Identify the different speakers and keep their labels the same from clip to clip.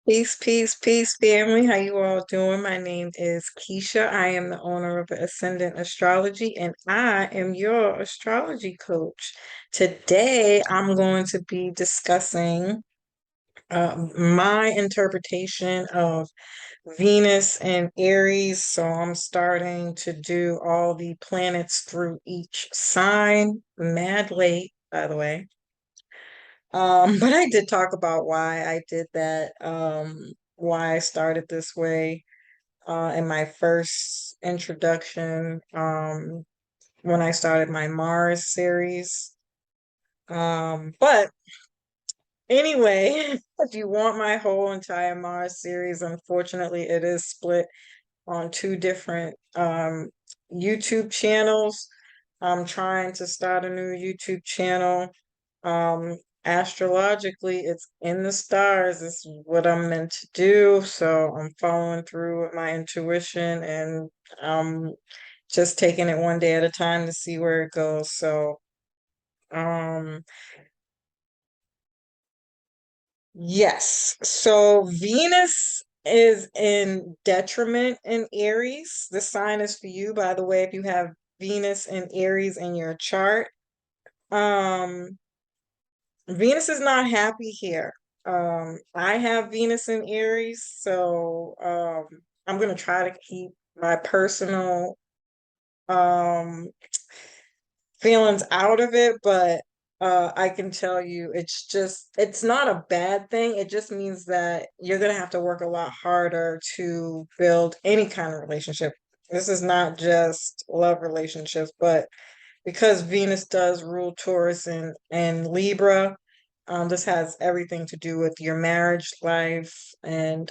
Speaker 1: Peace, peace, peace, family. How you all doing? My name is Keisha. I am the owner of Ascendant Astrology, and I am your astrology coach. Today, I'm going to be discussing my interpretation of Venus and Aries. So I'm starting to do all the planets through each sign. Mad late, by the way. But I did talk about why I did that, why I started this way, in my first introduction, when I started my Mars series. But anyway, if you want my whole entire Mars series, unfortunately, it is split on two different YouTube channels. I'm trying to start a new YouTube channel. Astrologically, it's in the stars. It's what I'm meant to do. So I'm following through with my intuition and just taking it one day at a time to see where it goes. So, um, yes. So Venus is in detriment in Aries. The sign is for you, by the way, if you have Venus and Aries in your chart. Um, Venus is not happy here. I have Venus in Aries, so I'm gonna try to keep my personal um feelings out of it, but I can tell you it's not a bad thing. It just means that you're gonna have to work a lot harder to build any kind of relationship. This is not just love relationships, but because Venus does rule Taurus and Libra, this has everything to do with your marriage life and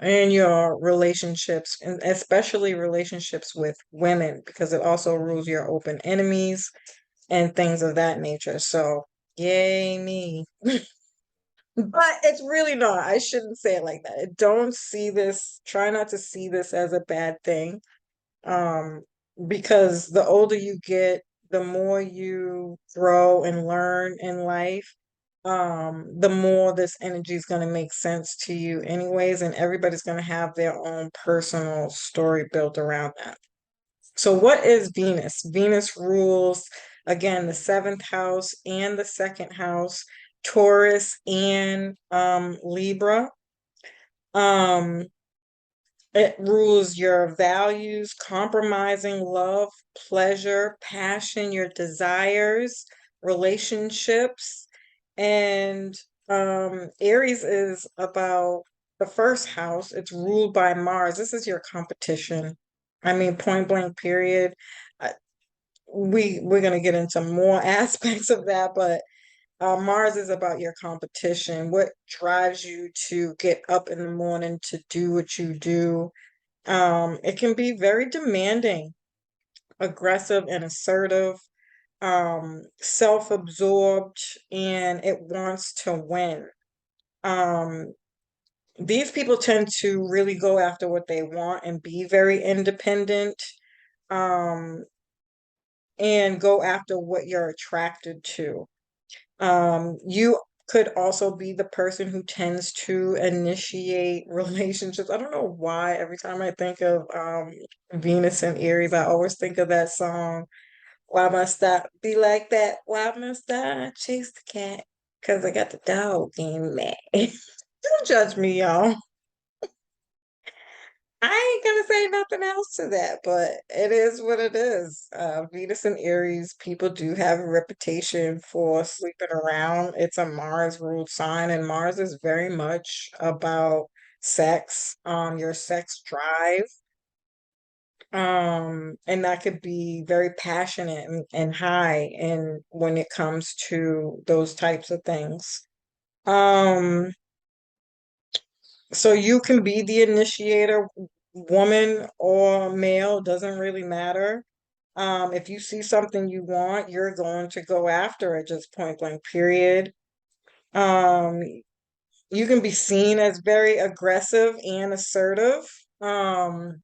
Speaker 1: your relationships, and especially relationships with women, because it also rules your open enemies and things of that nature. So, yay me. But it's really not. I shouldn't say it like that. Don't see this, try not to see this as a bad thing. Um, because the older you get, the more you grow and learn in life, the more this energy is going to make sense to you anyways, and everybody's going to have their own personal story built around that. So what is Venus? Venus rules, again, the seventh house and the second house, Taurus and Libra. Um, it rules your values, compromising love, pleasure, passion, your desires, relationships. And Aries is about the first house. It's ruled by Mars. This is your competition. I mean, point blank, period. I, we're gonna get into more aspects of that, but Mars is about your competition. What drives you to get up in the morning to do what you do? It can be very demanding, aggressive and assertive, self-absorbed, and it wants to win. Um, these people tend to really go after what they want and be very independent, um, and go after what you're attracted to. You could also be the person who tends to initiate relationships. I don't know why every time I think of Venus and Aries, I always think of that song, Why Must I Be Like That? Why must I chase the cat? Because I got the dog in me. Don't judge me, y'all. I ain't gonna say nothing else to that, but it is what it is. Venus and Aries, people do have a reputation for sleeping around. It's a Mars ruled sign, and Mars is very much about sex, your sex drive. And that could be very passionate and high and when it comes to those types of things. Um, so you can be the initiator, woman or male, doesn't really matter. If you see something you want, you're going to go after it, just point blank, period. Um, you can be seen as very aggressive and assertive. Um,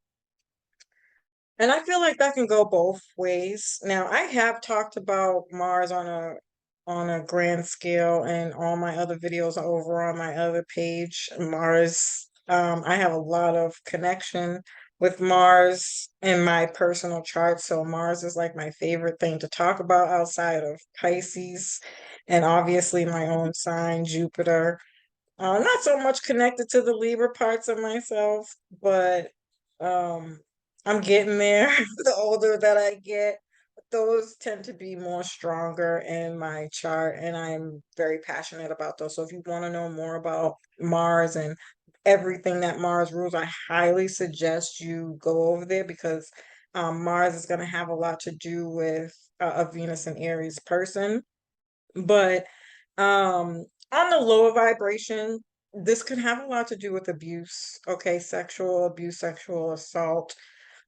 Speaker 1: and I feel like that can go both ways. Now, I have talked about Mars on a on a grand scale, and all my other videos are over on my other page, Mars. I have a lot of connection with Mars in my personal chart, so Mars is like my favorite thing to talk about outside of Pisces, and obviously my own sign, Jupiter. Not so much connected to the Libra parts of myself, but um, I'm getting there the older that I get. Those tend to be more stronger in my chart, and I'm very passionate about those. So if you want to know more about Mars and everything that Mars rules, I highly suggest you go over there because Mars is going to have a lot to do with a Venus and Aries person. But on the lower vibration, this could have a lot to do with abuse, okay? Sexual abuse, sexual assault.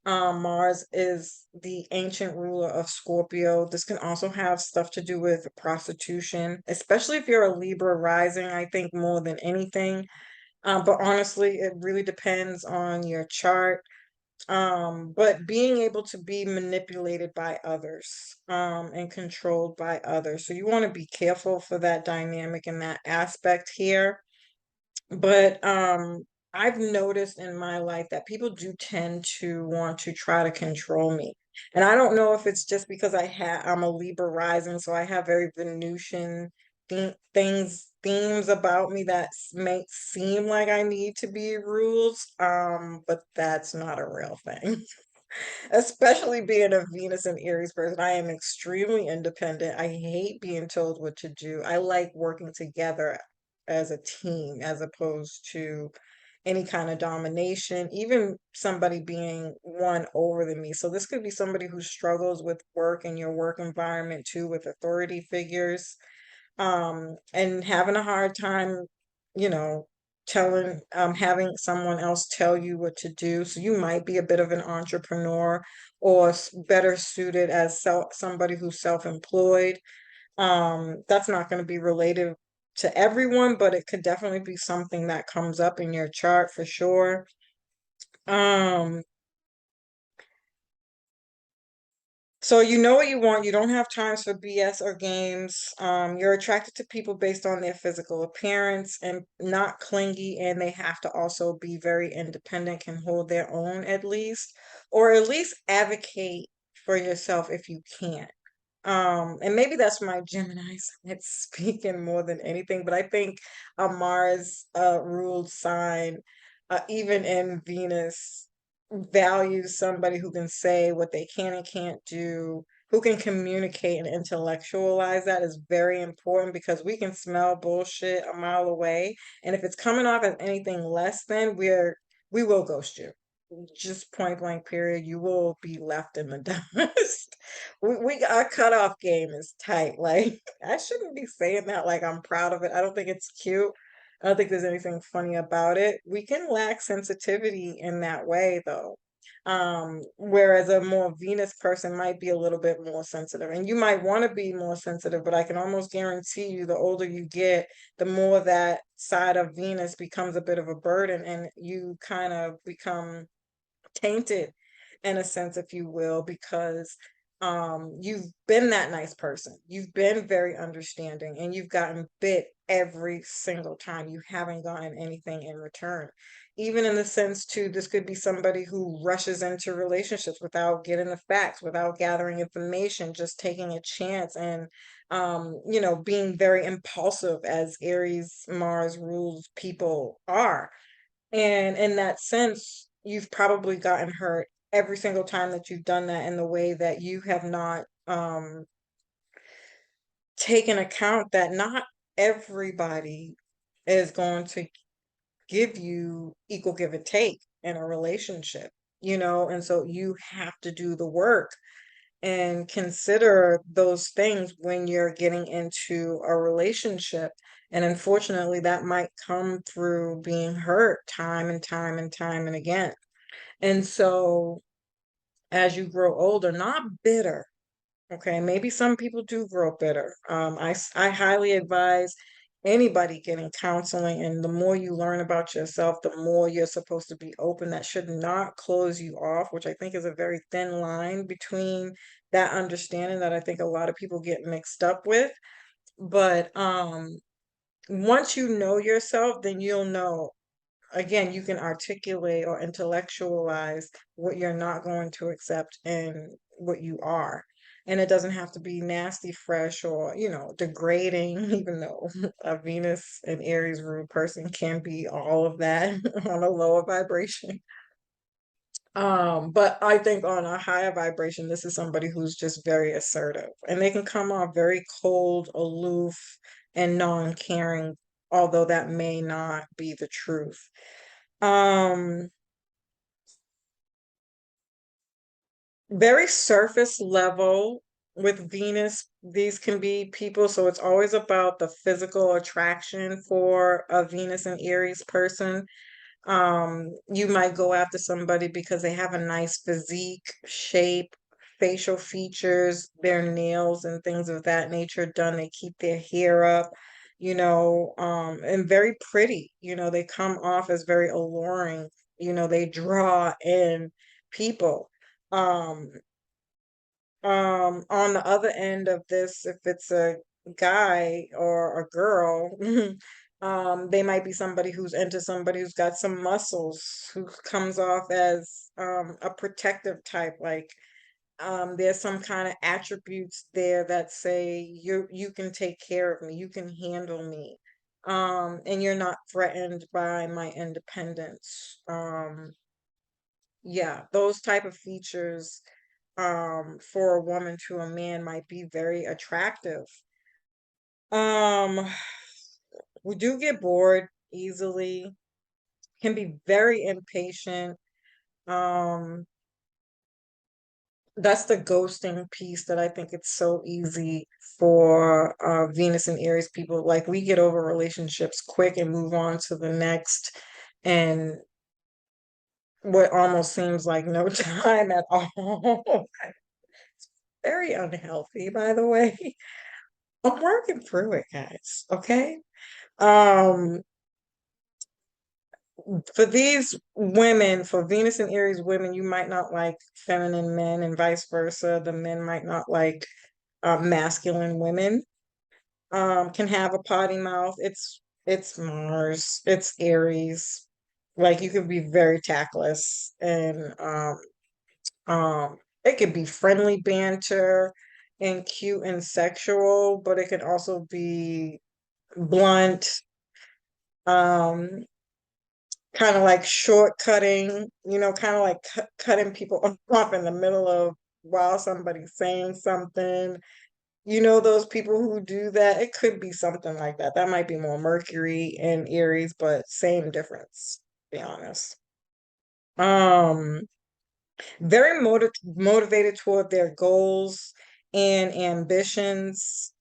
Speaker 1: Mars is the ancient ruler of Scorpio. This can also have stuff to do with prostitution, especially if you're a Libra rising, I think more than anything. But honestly, it really depends on your chart. But being able to be manipulated by others, and controlled by others. So you want to be careful for that dynamic and that aspect here. But I've noticed in my life that people do tend to want to try to control me. And I don't know if it's just because I'm a Libra rising, so I have very Venusian themes about me that make seem like I need to be rules. But that's not a real thing. Especially being a Venus and Aries person, I am extremely independent. I hate being told what to do. I like working together as a team as opposed to any kind of domination, even somebody being one over than me. So this could be somebody who struggles with work in your work environment too, with authority figures, and having a hard time, you know, having someone else tell you what to do. So you might be a bit of an entrepreneur or better suited as somebody who's self-employed. That's not going to be related to everyone, but it could definitely be something that comes up in your chart for sure. Um, So you know what you want. You don't have times for BS or games. You're attracted to people based on their physical appearance and not clingy, and they have to also be very independent, can hold their own at least, or at least advocate for yourself if you can't. And maybe that's my Gemini side speaking more than anything, but I think a Mars ruled sign, even in Venus, values somebody who can say what they can and can't do, who can communicate and intellectualize. That is very important because we can smell bullshit a mile away. And if it's coming off as anything less than, we will ghost you. Just point blank period. You will be left in the dust. Our cutoff game is tight. Like I shouldn't be saying that like I'm proud of it. I don't think it's cute. I don't think there's anything funny about it. We can lack sensitivity in that way though. Whereas a more Venus person might be a little bit more sensitive. And you might want to be more sensitive, but I can almost guarantee you the older you get, the more that side of Venus becomes a bit of a burden and you kind of become tainted in a sense, if you will, because you've been that nice person. You've been very understanding and you've gotten bit every single time. You haven't gotten anything in return. Even in the sense too, this could be somebody who rushes into relationships without getting the facts, without gathering information, just taking a chance and being very impulsive as Aries Mars rules people are. And in that sense, you've probably gotten hurt every single time that you've done that in the way that you have not taken account that not everybody is going to give you equal give and take in a relationship, and so you have to do the work and consider those things when you're getting into a relationship. And unfortunately, that might come through being hurt time and time and time and again. And so, as you grow older, not bitter, okay, maybe some people do grow bitter. I highly advise anybody getting counseling, and the more you learn about yourself, the more you're supposed to be open. That should not close you off, which I think is a very thin line between that understanding that I think a lot of people get mixed up with. But once you know yourself, then you'll know. Again, you can articulate or intellectualize what you're not going to accept and what you are. And it doesn't have to be nasty, fresh, or, degrading, even though a Venus and Aries ruled person can be all of that on a lower vibration. But I think on a higher vibration, this is somebody who's just very assertive, and they can come off very cold, aloof, and non-caring, although that may not be the truth. Um, Very surface level with Venus. These can be people, so it's always about the physical attraction for a Venus and Aries person. You might go after somebody because they have a nice physique, shape, facial features, their nails and things of that nature done. They keep their hair up, and very pretty. They come off as very alluring. They draw in people. Um, on the other end of this, if it's a guy or a girl, they might be somebody who's into somebody who's got some muscles, who comes off as a protective type, like there's some kind of attributes there that say you can take care of me, you can handle me, and you're not threatened by my independence. Yeah, those type of features for a woman to a man might be very attractive. Um we do get bored easily, can be very impatient. Um that's the ghosting piece that I think it's so easy for Venus and Aries people. Like, we get over relationships quick and move on to the next, and what almost seems like no time at all. Very unhealthy, by the way. I'm working through it, guys. Okay. Um, for these women, for Venus and Aries women, you might not like feminine men, and vice versa. The men might not like masculine women. Can have a potty mouth. It's Mars. It's Aries. Like, you could be very tactless, and it could be friendly banter and cute and sexual, but it could also be blunt, um, kind of like shortcutting, kind of like cutting people off in the middle of while somebody's saying something. Those people who do that, it could be something like that. That might be more Mercury and Aries, but same difference, to be honest. Um, Very motivated toward their goals and ambitions.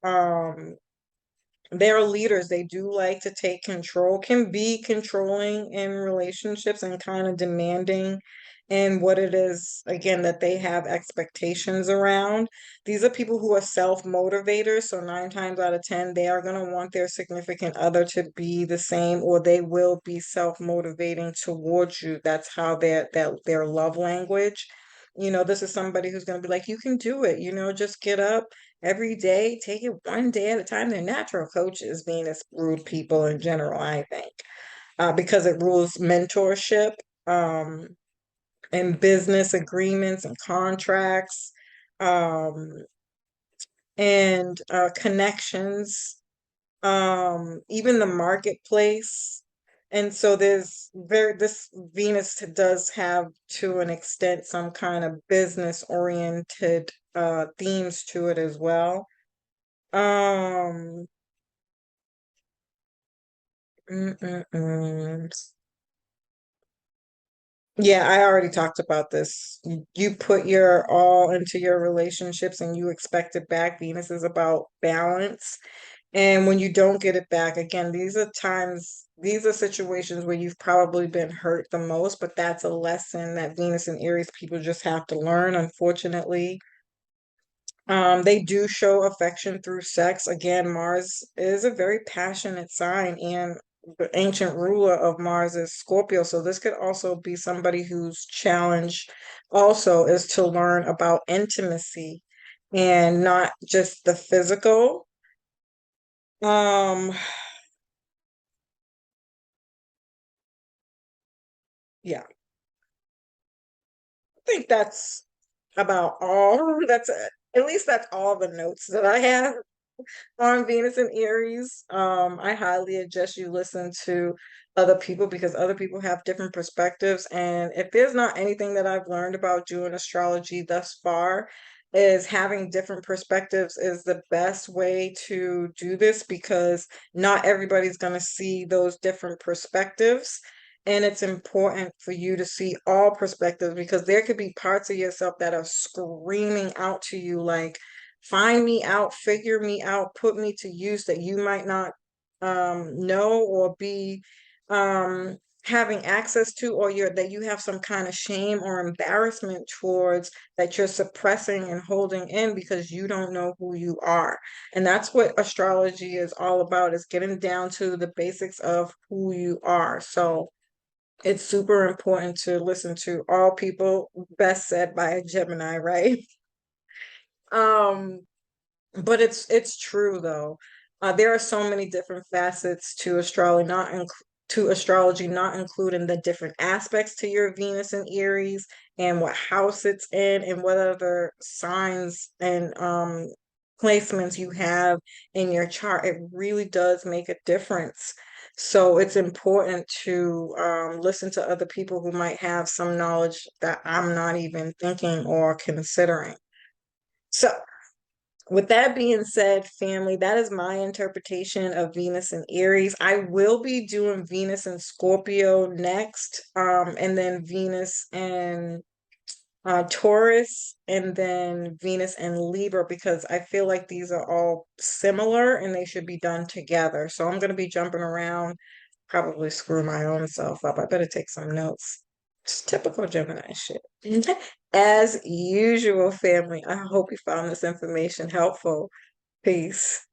Speaker 1: They're leaders. They do like to take control, can be controlling in relationships and kind of demanding in what it is, again, that they have expectations around. These are people who are self-motivators. So 9 times out of 10, they are going to want their significant other to be the same, or they will be self-motivating towards you. That's how their love language. This is somebody who's going to be like, you can do it, just get up every day, take it one day at a time. They're natural coaches, being as rude people in general, I think, because it rules mentorship, um, and business agreements and contracts, um, and connections, even the marketplace. And so this Venus does have, to an extent, some kind of business oriented themes to it as well. Um, Mm-mm-mm. Yeah, I already talked about this. You put your all into your relationships and you expect it back. Venus is about balance. And when you don't get it back, again, these are situations where you've probably been hurt the most, but that's a lesson that Venus and Aries people just have to learn, unfortunately. They do show affection through sex. Again, Mars is a very passionate sign, and the ancient ruler of Mars is Scorpio. So this could also be somebody whose challenge also is to learn about intimacy and not just the physical. Um, yeah, I think that's about all. That's at least that's all the notes that I have on Venus and Aries. I highly suggest you listen to other people because other people have different perspectives. And if there's not anything that I've learned about Jewish astrology thus far, is having different perspectives is the best way to do this because not everybody's going to see those different perspectives. And it's important for you to see all perspectives because there could be parts of yourself that are screaming out to you like, find me out, figure me out, put me to use that you might not know or be having access to, or that you have some kind of shame or embarrassment towards that you're suppressing and holding in because you don't know who you are. And that's what astrology is all about, is getting down to the basics of who you are. So it's super important to listen to all people, best said by a Gemini, right? Um, but it's true though. There are so many different facets to astrology, to astrology, not including the different aspects to your Venus and Aries and what house it's in and what other signs and placements you have in your chart. It really does make a difference. So it's important to listen to other people who might have some knowledge that I'm not even thinking or considering. So with that being said, family, that is my interpretation of Venus and Aries. I will be doing Venus and Scorpio next, and then Venus and Taurus, and then Venus and Libra, because I feel like these are all similar and they should be done together. So I'm going to be jumping around, probably screw my own self up. I better take some notes. It's typical Gemini shit. As usual, family, I hope you found this information helpful. Peace.